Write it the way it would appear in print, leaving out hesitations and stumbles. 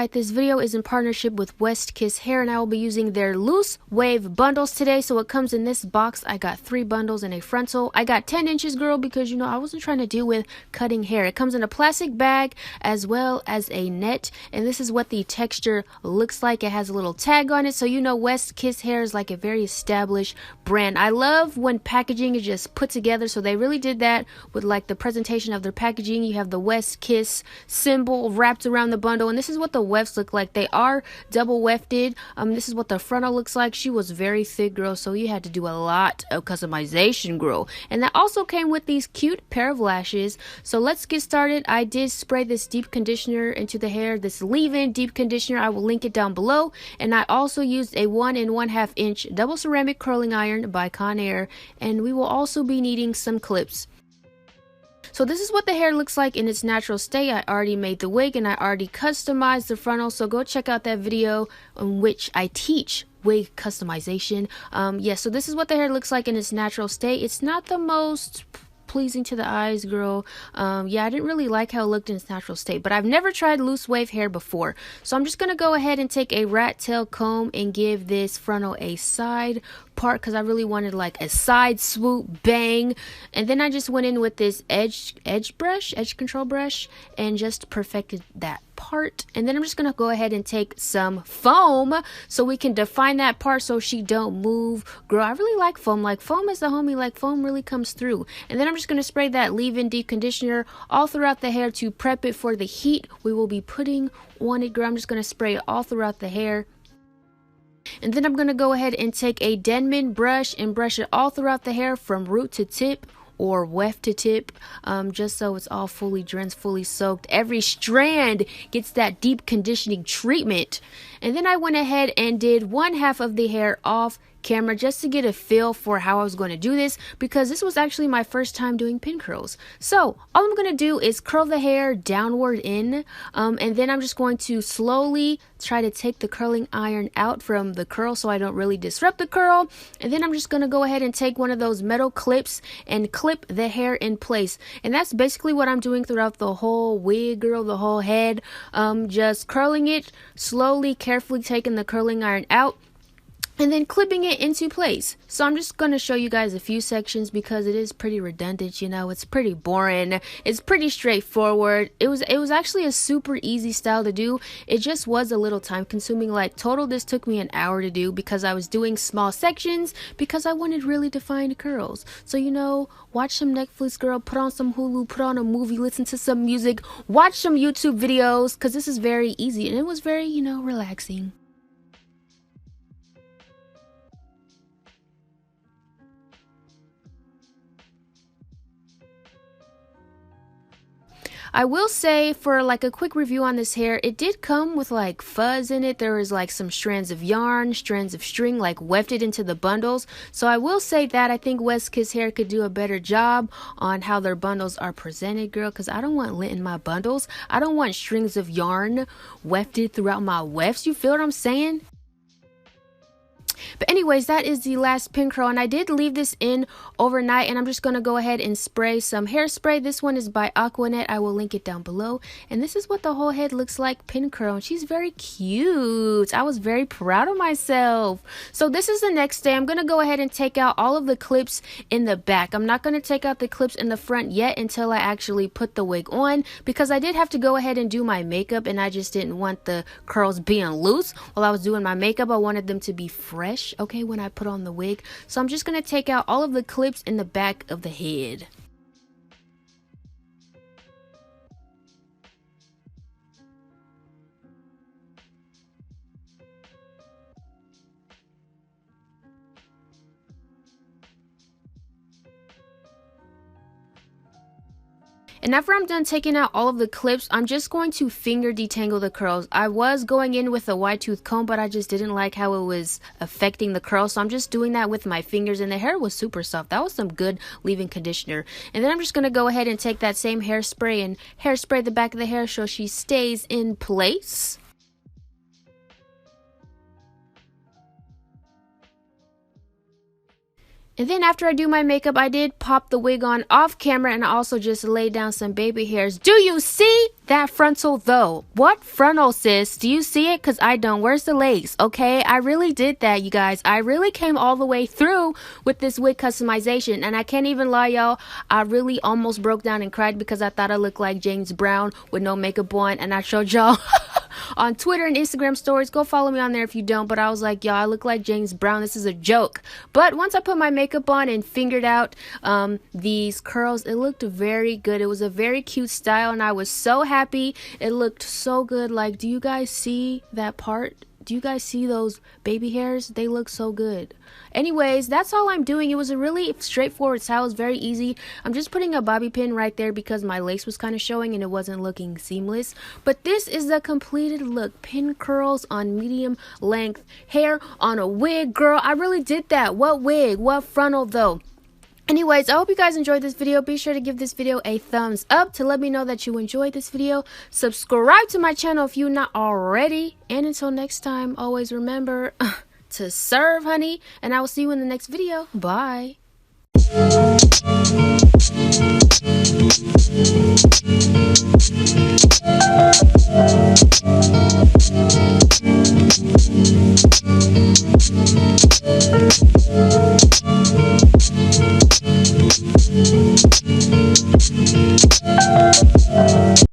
Alright, this video is in partnership with WESTKISS Hair, and I will be using their loose wave bundles today. So it comes in this box. I got 3 bundles and a frontal. I got 10 inches, girl, because you know I wasn't trying to deal with cutting hair. It comes in a plastic bag as well as a net, and this is what the texture looks like. It has a little tag on it, so you know WESTKISS Hair is like a very established brand. I love when packaging is just put together, so they really did that with like the presentation of their packaging. You have the WESTKISS symbol wrapped around the bundle, and this is what the wefts look like. They are double wefted. This is what the frontal looks like. She was very thick, girl, so you had to do a lot of customization, girl. And that also came with these cute pair of lashes. So let's get started. I did spray this deep conditioner into the hair, this leave-in deep conditioner. I will link it down below. And I also used a 1 1/2 inch double ceramic curling iron by Conair, and we will also be needing some clips. So this is what the hair looks like in its natural state. I already made the wig and I already customized the frontal, so go check out that video in which I teach wig customization. So this is what the hair looks like in its natural state. It's not the most pleasing to the eyes, girl. I didn't really like how it looked in its natural state, but I've never tried loose wave hair before, so I'm just gonna go ahead and take a rat tail comb and give this frontal a side part because I really wanted like a side swoop bang. And then I just went in with this edge control brush and just perfected that part. And then I'm just gonna go ahead and take some foam so we can define that part so she don't move. Girl, I really like foam. Like, foam is the homie. Like, foam really comes through. And then I'm just gonna spray that leave-in deep conditioner all throughout the hair to prep it for the heat we will be putting on it, girl. I'm just gonna spray it all throughout the hair. And then I'm going to go ahead and take a Denman brush and brush it all throughout the hair from root to tip or weft to tip, just so it's all fully drenched, fully soaked. Every strand gets that deep conditioning treatment. And then I went ahead and did 1/2 of the hair off camera just to get a feel for how I was going to do this, because this was actually my first time doing pin curls. So all I'm going to do is curl the hair downward in, and then I'm just going to slowly try to take the curling iron out from the curl so I don't really disrupt the curl. And then I'm just going to go ahead and take one of those metal clips and clip the hair in place. And that's basically what I'm doing throughout the whole wig, girl, the whole head. Just curling it slowly, carefully taking the curling iron out and then clipping it into place. So I'm just going to show you guys a few sections because it is pretty redundant, you know. It's pretty boring. It's pretty straightforward. It was actually a super easy style to do. It just was a little time consuming. Like, total this took me an hour to do because I was doing small sections because I wanted really defined curls. So, you know, watch some Netflix, girl, put on some Hulu, put on a movie, listen to some music, watch some YouTube videos, because this is very easy and it was very, you know, relaxing. I will say, for like a quick review on this hair, it did come with like fuzz in it. There was like some strands of yarn, strands of string, like wefted into the bundles. So I will say that I think WESTKISS Hair could do a better job on how their bundles are presented, girl, because I don't want lint in my bundles. I don't want strings of yarn wefted throughout my wefts. You feel what I'm saying? But anyways, that is the last pin curl, and I did leave this in overnight, and I'm just going to go ahead and spray some hairspray. This one is by Aquanet. I will link it down below. And this is what the whole head looks like pin curl, and she's very cute. I was very proud of myself. So this is the next day. I'm going to go ahead and take out all of the clips in the back. I'm not going to take out the clips in the front yet until I actually put the wig on, because I did have to go ahead and do my makeup, and I just didn't want the curls being loose while I was doing my makeup. I wanted them to be fresh, okay, when I put on the wig. So I'm just going to take out all of the clips in the back of the head. And after I'm done taking out all of the clips, I'm just going to finger detangle the curls. I was going in with a wide tooth comb, but I just didn't like how it was affecting the curls. So I'm just doing that with my fingers, and the hair was super soft. That was some good leave-in conditioner. And then I'm just going to go ahead and take that same hairspray and hairspray the back of the hair so she stays in place. And then after I do my makeup, I did pop the wig on off camera, and I also just laid down some baby hairs. Do you see that frontal though? What frontal, sis? Do you see it? Because I don't. Where's the legs? Okay, I really did that, you guys. I really came all the way through with this wig customization, and I can't even lie, y'all. I really almost broke down and cried because I thought I looked like James Brown with no makeup on, and I showed y'all on Twitter and Instagram stories. Go follow me on there if you don't. But I was like, y'all, I look like James Brown. This is a joke. But once I put my makeup on and fingered out these curls, it looked very good. It was a very cute style, and I was so happy. It looked so good. Like, do you guys see that part? Do you guys see those baby hairs? They look so good. Anyways, that's all I'm doing. It was a really straightforward style. It was very easy. I'm just putting a bobby pin right there because my lace was kind of showing and it wasn't looking seamless. But this is the completed look. Pin curls on medium length hair on a wig. Girl, I really did that. What wig? What frontal though? Anyways, I hope you guys enjoyed this video. Be sure to give this video a thumbs up to let me know that you enjoyed this video. Subscribe to my channel if you're not already. And until next time, always remember to serve, honey. And I will see you in the next video. Bye.